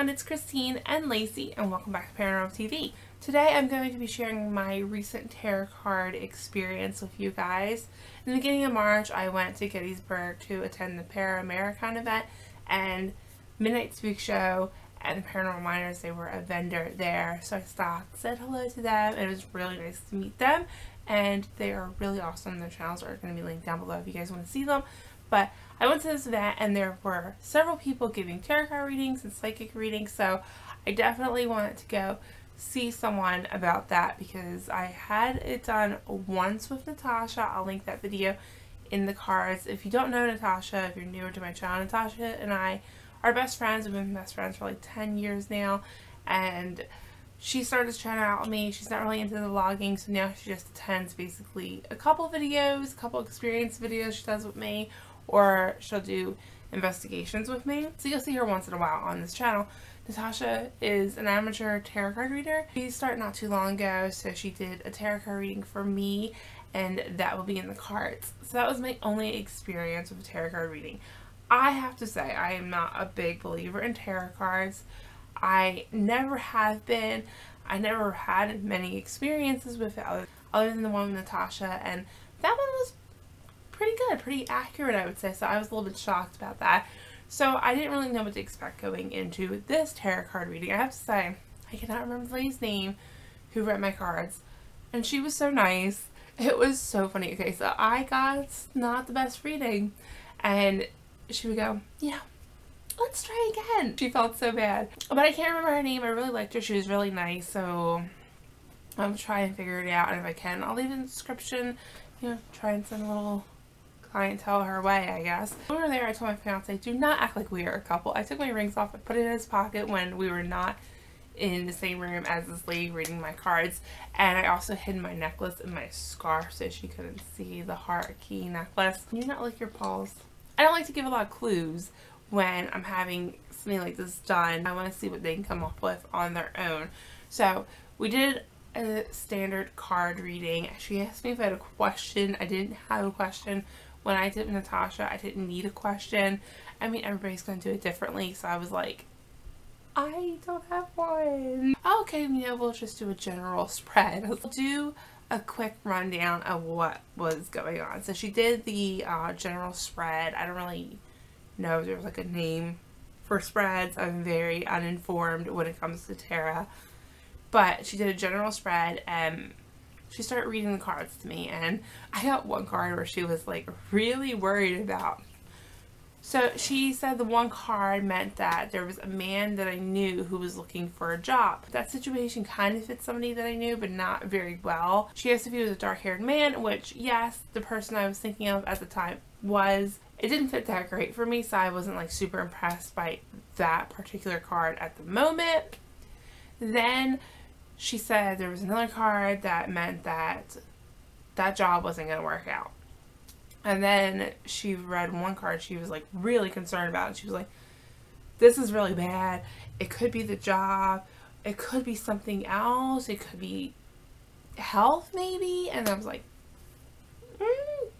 everyone, it's Christine and Lacey and welcome back to Paranormal TV. Today I'm going to be sharing my recent tarot card experience with you guys. In the beginning of March I went to Gettysburg to attend the Paranormal event, and Midnite Spookshow and Paranormal Miners, they were a vendor there, so I stopped, said hello to them, and it was really nice to meet them, and they are really awesome. Their channels are going to be linked down below if you guys want to see them. But I went to this event and there were several people giving tarot card readings and psychic readings, so I definitely wanted to go see someone about that because I had it done once with Natasha. I'll link that video in the cards. If you don't know Natasha, if you're newer to my channel, Natasha and I are best friends. We've been best friends for like 10 years now, and she started chatting out with me. She's not really into the vlogging, so now she just attends basically a couple videos, a couple experience videos she does with me, or she'll do investigations with me. So you'll see her once in a while on this channel. Natasha is an amateur tarot card reader. She started not too long ago, so she did a tarot card reading for me, and that will be in the cards. So that was my only experience with a tarot card reading. I have to say, I am not a big believer in tarot cards. I never have been. I never had many experiences with it other than the one with Natasha, and that one was pretty good, pretty accurate, I would say, so I was a little bit shocked about that. So I didn't really know what to expect going into this tarot card reading. I have to say, I cannot remember the lady's name who read my cards, and she was so nice. It was so funny. Okay, so I got not the best reading, and she would go, yeah, let's try again. She felt so bad, but I can't remember her name. I really liked her. She was really nice, so I'm trying to figure it out, and if I can, I'll leave it in the description. You know, try and send a little clientele her way, I guess. When we were there, I told my fiance, do not act like we are a couple. I took my rings off, I put it in his pocket when we were not in the same room as this lady reading my cards, and I also hid my necklace in my scarf so she couldn't see the heart key necklace. Can you not lick your paws? I don't like to give a lot of clues when I'm having something like this done. I want to see what they can come up with on their own. So we did a standard card reading. She asked me if I had a question. I didn't have a question. When I did with Natasha, I didn't need a question. I mean, everybody's going to do it differently, so I was like, I don't have one. Okay, you know, we'll just do a general spread. I'll do a quick rundown of what was going on. So she did the general spread. I don't really know if there was like a name for spreads. I'm very uninformed when it comes to tarot. But she did a general spread, and she started reading the cards to me, and I got one card where she was like really worried about. So she said the one card meant that there was a man that I knew who was looking for a job. That situation kind of fits somebody that I knew, but not very well. She asked if he was a dark-haired man, which yes, the person I was thinking of at the time was. It didn't fit that great for me, so I wasn't like super impressed by that particular card at the moment. Then she said there was another card that meant that that job wasn't going to work out. And then she read one card she was like really concerned about, and she was like, this is really bad. It could be the job. It could be something else. It could be health maybe. And I was like,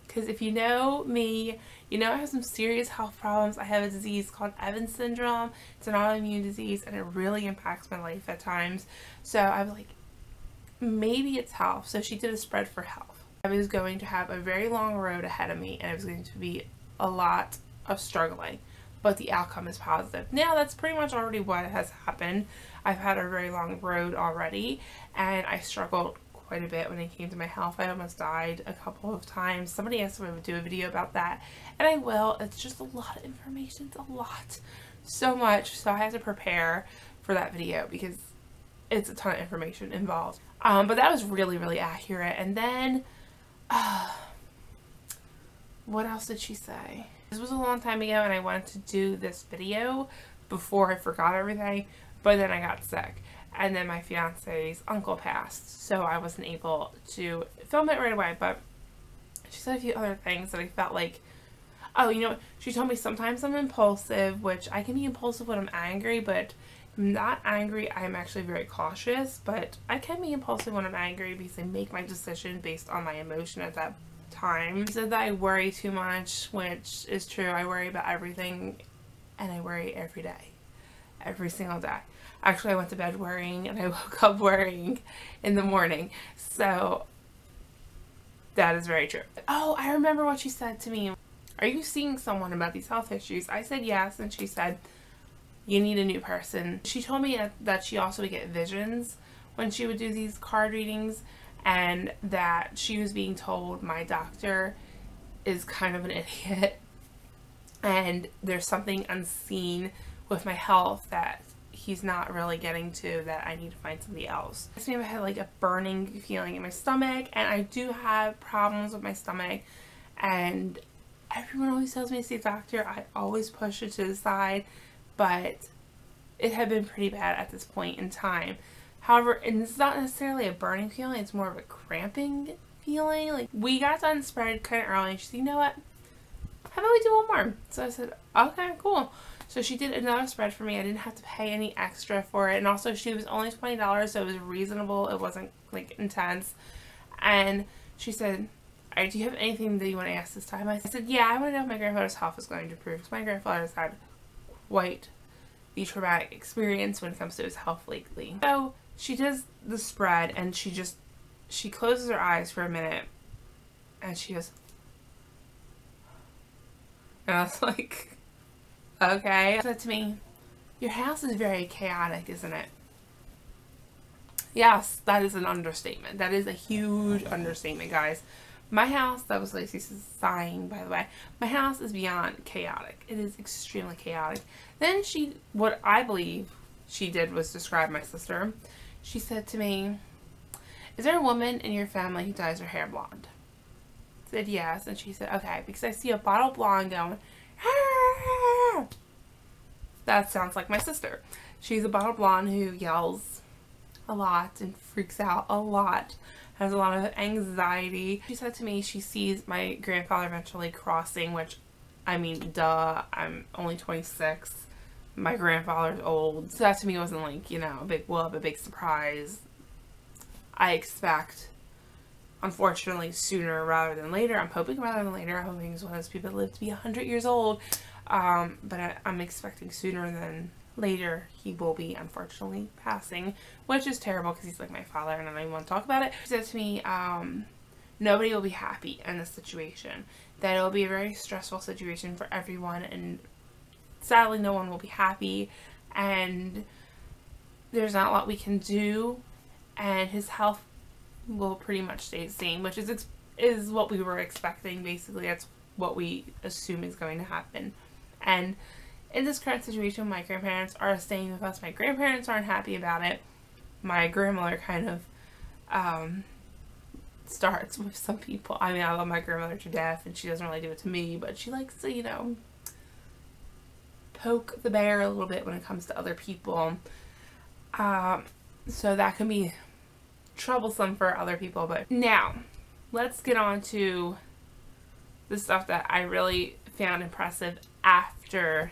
because if you know me, you know I have some serious health problems. I have a disease called Evans syndrome. It's an autoimmune disease, and it really impacts my life at times. So I was like, maybe it's health. So she did a spread for health. I was going to have a very long road ahead of me, and it was going to be a lot of struggling, but the outcome is positive. Now that's pretty much already what has happened. I've had a very long road already, and I struggled quite a bit when it came to my health. I almost died a couple of times. Somebody asked if I would do a video about that, and I will. It's just a lot of information. It's a lot. So much. So I have to prepare for that video because it's a ton of information involved. But that was really, really accurate. And then, what else did she say? This was a long time ago, and I wanted to do this video before I forgot everything, but then I got sick. And then my fiance's uncle passed, so I wasn't able to film it right away. But she said a few other things that I felt like, oh, you know what? She told me sometimes I'm impulsive, which I can be impulsive when I'm angry, but I'm not angry. I'm actually very cautious, but I can be impulsive when I'm angry because I make my decision based on my emotion at that time. She said that I worry too much, which is true. I worry about everything, and I worry every day. every single day. Actually, I went to bed worrying and I woke up worrying in the morning. So that is very true. Oh, I remember what she said to me. Are you seeing someone about these health issues? I said yes, and she said, you need a new person. She told me that she also would get visions when she would do these card readings, and that she was being told my doctor is kind of an idiot and there's something unseen with my health that he's not really getting to, that I need to find somebody else. I had like a burning feeling in my stomach, and I do have problems with my stomach, and everyone always tells me to see a doctor. I always push it to the side, but it had been pretty bad at this point in time. However, and it's not necessarily a burning feeling, it's more of a cramping feeling. Like, we got done spread kind of early, and she said, you know what, how about we do one more? So I said, okay, cool. So she did another spread for me. I didn't have to pay any extra for it, and also she was only $20, so it was reasonable. It wasn't like intense. And she said, all right, do you have anything that you want to ask this time? I said, yeah, I want to know if my grandfather's health is going to improve, because my grandfather has had quite the traumatic experience when it comes to his health lately. So she does the spread, and she closes her eyes for a minute, and she goes, and I was like, okay. She said to me, your house is very chaotic, isn't it? Yes, that is an understatement. That is a huge understatement, guys. My house, that was Lacey's sighing, by the way. My house is beyond chaotic. It is extremely chaotic. Then what I believe she did was describe my sister. She said to me, is there a woman in your family who dyes her hair blonde? I said yes, and she said, okay, because I see a bottle blonde going, ah! That sounds like my sister. She's a bottle blonde who yells a lot and freaks out a lot, has a lot of anxiety. She said to me she sees my grandfather eventually crossing, which, I mean, duh, I'm only 26. My grandfather's old. So that to me wasn't like, you know, a big whoop, a big surprise. I expect, unfortunately, sooner rather than later. I'm hoping rather than later. I'm hoping he's one of those people that live to be 100 years old. But I'm expecting sooner than later he will be, unfortunately, passing, which is terrible because he's like my father and I don't even want to talk about it. She said to me, nobody will be happy in this situation. That it will be a very stressful situation for everyone, and sadly no one will be happy, and there's not a lot we can do, and his health will pretty much stay the same, which is what we were expecting. Basically, that's what we assume is going to happen. And in this current situation, my grandparents are staying with us. My grandparents aren't happy about it. My grandmother kind of starts with some people. I mean, I love my grandmother to death, and she doesn't really do it to me, but she likes to, you know, poke the bear a little bit when it comes to other people. So that can be troublesome for other people. But now, let's get on to the stuff that I really found impressive after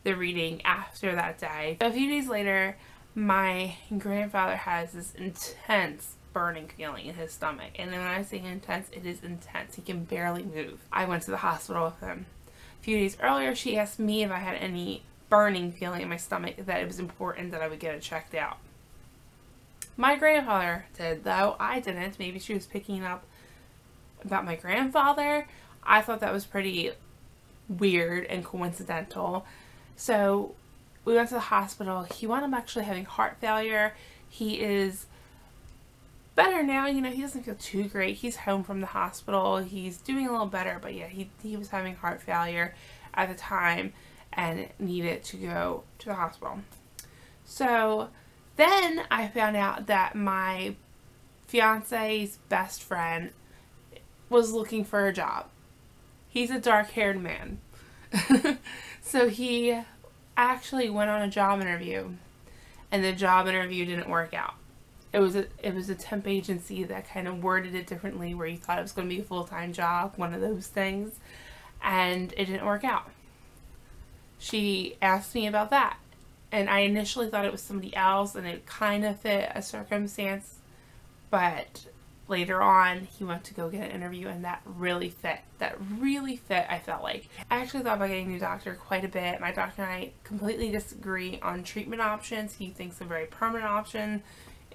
the reading, after that day. So a few days later, my grandfather has this intense burning feeling in his stomach. And then when I say intense, it is intense. He can barely move. I went to the hospital with him. A few days earlier, she asked me if I had any burning feeling in my stomach, that it was important that I would get it checked out. My grandfather did, though I didn't. Maybe she was picking up about my grandfather. I thought that was pretty weird and coincidental. So we went to the hospital. He wound up actually having heart failure. He is better now. You know, he doesn't feel too great. He's home from the hospital. He's doing a little better, but yeah, he was having heart failure at the time and needed to go to the hospital. So then I found out that my fiance's best friend was looking for a job. He's a dark-haired man. So he actually went on a job interview, and the job interview didn't work out. It was a temp agency that kind of worded it differently, where you thought it was going to be a full-time job, one of those things, and it didn't work out. She asked me about that, and I initially thought it was somebody else, and it kind of fit a circumstance, but later on, he went to go get an interview, and that really fit. I felt like. I actually thought about getting a new doctor quite a bit. My doctor and I completely disagree on treatment options. He thinks a very permanent option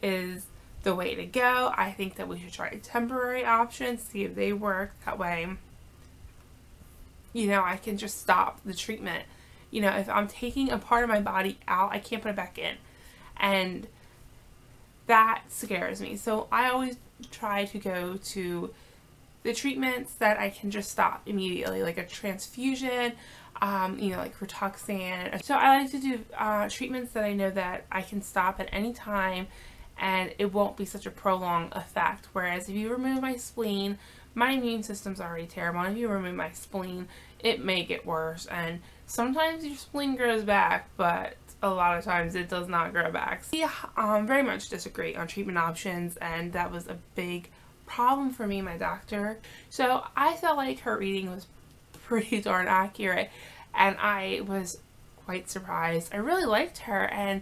is the way to go. I think that we should try temporary options, see if they work. That way, you know, I can just stop the treatment. You know, if I'm taking a part of my body out, I can't put it back in. And that scares me. So I always try to go to the treatments that I can just stop immediately, like a transfusion, you know, like Rituxan. So I like to do treatments that I know that I can stop at any time and it won't be such a prolonged effect. Whereas if you remove my spleen, my immune system's already terrible. And if you remove my spleen, it may get worse. And sometimes your spleen grows back, but a lot of times it does not grow back. We very much disagree on treatment options, and that was a big problem for me and my doctor. So I felt like her reading was pretty darn accurate, and I was quite surprised. I really liked her, and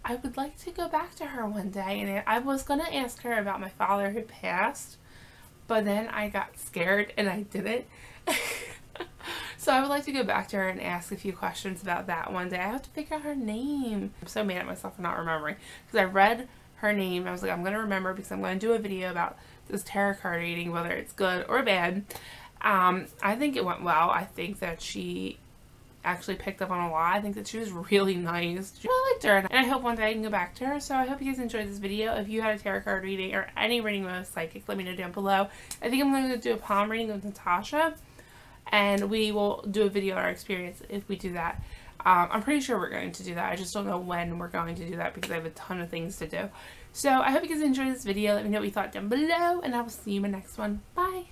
I would like to go back to her one day. And I was going to ask her about my father who passed, but then I got scared and I didn't. So I would like to go back to her and ask a few questions about that one day. I have to figure out her name. I'm so mad at myself for not remembering, because I read her name and I was like, I'm going to remember because I'm going to do a video about this tarot card reading, whether it's good or bad. I think it went well. I think that she actually picked up on a lot. I think that she was really nice. I really liked her, and I hope one day I can go back to her. So I hope you guys enjoyed this video. If you had a tarot card reading or any reading with a psychic, let me know down below. I think I'm going to do a palm reading with Natasha, and we will do a video on our experience if we do that. I'm pretty sure we're going to do that. I just don't know when we're going to do that because I have a ton of things to do. So I hope you guys enjoyed this video. Let me know what you thought down below, and I will see you in my next one. Bye!